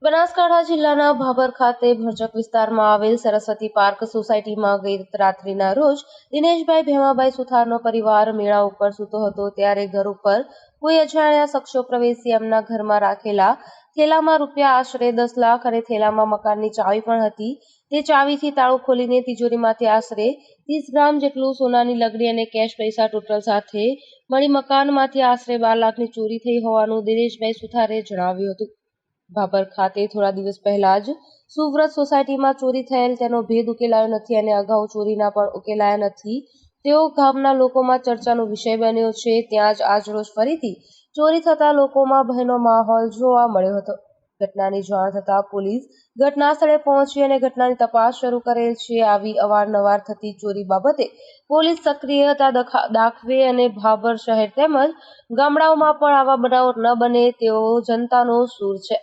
બનાસકાંઠા જિલ્લાના ભાભર ખાતે ભરચક વિસ્તારમાં આવેલ સરસ્વતી પાર્ક સોસાયટીમાં ગઈ રાત્રિના રોજ દિનેશભાઈ ભેમાભાઈ સુથારનો પરિવાર મેળા ઉપર સૂતો હતો ત્યારે ઘર ઉપર કોઈ અજાણ્યા શખ્સો પ્રવેશી એમના ઘરમાં રાખેલા થેલામાં રૂપિયા આશરે 10 લાખ અને થેલામાં મકાનની ચાવી પણ હતી તે ચાવીથી તાળું ખોલીને તિજોરીમાંથી આશરે 30 ગ્રામ જેટલું સોનાની લગડી અને કેશ પૈસા ટોટલ સાથે મળી મકાનમાંથી આશરે 12 લાખની ચોરી થઈ હોવાનું દિનેશભાઈ સુથારે જણાવ્યું હતું। ભાભર ખાતે થોડા દિવસ પહેલા જ સુવ્રત સોસાયટીમાં ચોરી થયેલ તેનો ભેદ ઉકેલાયો નથી અને અગાઉ ચોરીના પણ ઉકેલાયા નથી તેઓ ગામના લોકોમાં ચર્ચાનો વિષય બન્યો છે। ત્યાં જ આજરોજ ફરીથી ચોરી થતા લોકોમાં ભયનો માહોલ જોવા મળ્યો હતો। ઘટનાની જાણ થતાં પોલીસ ઘટના સ્થળે પહોંચી અને ઘટનાની તપાસ શરૂ કરેલ છે। આવી અવારનવાર થતી ચોરી બાબતે પોલીસ સક્રિયતા દાખવે અને ભાભર શહેર તેમજ ગામડાઓમાં પણ આવા બનાવો ન બને તેવો જનતાનો સૂર છે।